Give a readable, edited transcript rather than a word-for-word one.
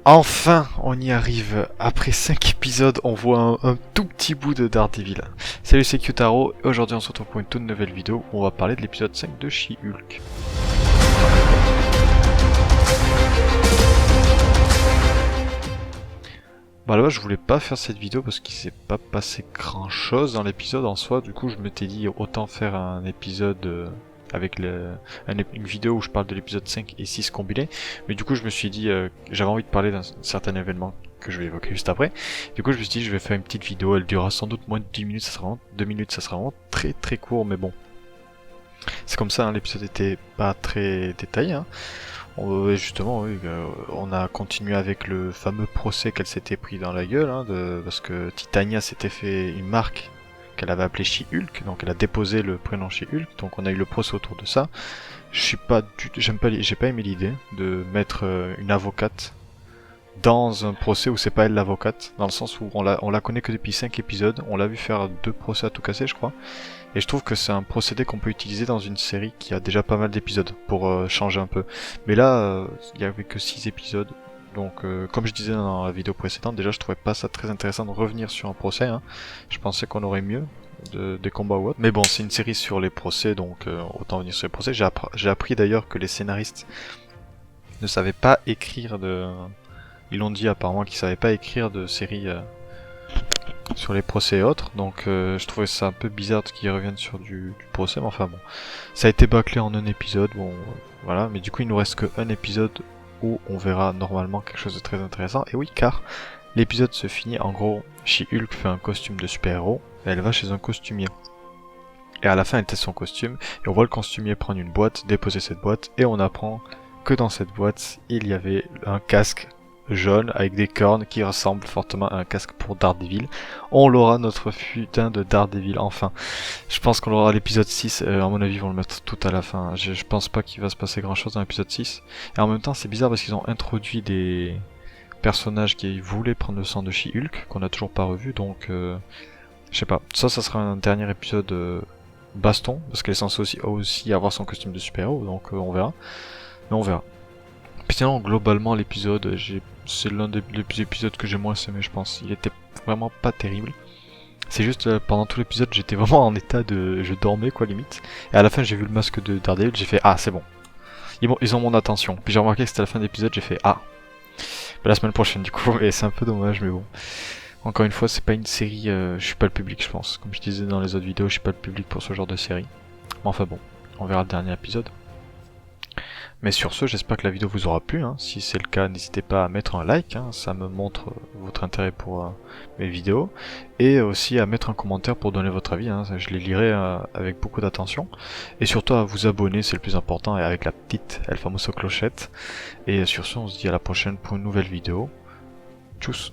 Enfin, on y arrive. Après 5 épisodes, on voit un tout petit bout de Daredevil. Salut, c'est Kyotaro. Aujourd'hui, on se retrouve pour une toute nouvelle vidéo où on va parler de l'épisode 5 de She-Hulk. Bah là, je voulais pas faire cette vidéo parce qu'il s'est pas passé grand chose dans l'épisode en soi. Du coup, je m'étais dit autant faire un épisode avec une vidéo où je parle de l'épisode 5 et 6 combinés. Mais du coup, je me suis dit, j'avais envie de parler d'un certain événement que je vais évoquer juste après. Du coup, je me suis dit, je vais faire une petite vidéo. Elle durera sans doute moins de 10 minutes, ça sera vraiment 2 minutes, ça sera vraiment très très court, mais bon. C'est comme ça, hein, l'épisode était pas très détaillé, hein. Justement, oui, on a continué avec le fameux procès qu'elle s'était pris dans la gueule, hein, parce que Titania s'était fait une marque qu'elle avait appelée She-Hulk, donc elle a déposé le prénom She-Hulk, donc on a eu le procès autour de ça. Je suis pas j'ai pas aimé l'idée de mettre une avocate dans un procès où c'est pas elle l'avocate, dans le sens où on la connaît que depuis 5 épisodes, on l'a vu faire 2 procès à tout casser, je crois. Et je trouve que c'est un procédé qu'on peut utiliser dans une série qui a déjà pas mal d'épisodes pour changer un peu. Mais là, il y avait que 6 épisodes. Donc, comme je disais dans la vidéo précédente, déjà je trouvais pas ça très intéressant de revenir sur un procès, hein. Je pensais qu'on aurait mieux des combats ou autre. Mais bon, c'est une série sur les procès, donc autant venir sur les procès. J'ai appris d'ailleurs que les scénaristes ne savaient pas écrire de... Ils l'ont dit apparemment qu'ils savaient pas écrire de séries sur les procès et autres, donc je trouvais ça un peu bizarre qu'ils reviennent sur du procès, mais enfin bon. Ça a été bâclé en un épisode, bon voilà, mais du coup il nous reste qu'un épisode où on verra normalement quelque chose de très intéressant, et oui, car l'épisode se finit, en gros, She-Hulk fait un costume de super-héros, et elle va chez un costumier. Et à la fin elle teste son costume, et on voit le costumier prendre une boîte, déposer cette boîte, et on apprend que dans cette boîte, il y avait un casque jaune avec des cornes qui ressemble fortement à un casque pour Daredevil. On l'aura, notre putain de Daredevil, enfin. Je pense qu'on l'aura à l'épisode 6, à mon avis ils vont le mettre tout à la fin. Je pense pas qu'il va se passer grand chose dans l'épisode 6. Et en même temps c'est bizarre parce qu'ils ont introduit des personnages qui voulaient prendre le sang de She-Hulk, qu'on a toujours pas revu, donc je sais pas. Ça sera un dernier épisode baston, parce qu'elle est censée aussi avoir son costume de super-héros, donc on verra. Mais on verra. Puis sinon, globalement, l'épisode, c'est l'un des épisodes que j'ai moins aimé, je pense. Il était vraiment pas terrible. C'est juste, pendant tout l'épisode, j'étais vraiment en état de... Je dormais, quoi, limite. Et à la fin, j'ai vu le masque de Daredevil, j'ai fait « Ah, c'est bon. Ils ont mon attention. » Puis j'ai remarqué que c'était la fin de l'épisode, j'ai fait « Ah. » La semaine prochaine, du coup, et c'est un peu dommage, mais bon. Encore une fois, c'est pas une série... je suis pas le public, je pense. Comme je disais dans les autres vidéos, je suis pas le public pour ce genre de série. Mais enfin bon, on verra le dernier épisode. Mais sur ce, j'espère que la vidéo vous aura plu, hein. Si c'est le cas, n'hésitez pas à mettre un like, hein. Ça me montre votre intérêt pour mes vidéos. Et aussi à mettre un commentaire pour donner votre avis, hein. Je les lirai avec beaucoup d'attention. Et surtout à vous abonner, c'est le plus important, et avec la petite El Famoso clochette. Et sur ce, on se dit à la prochaine pour une nouvelle vidéo. Tchuss!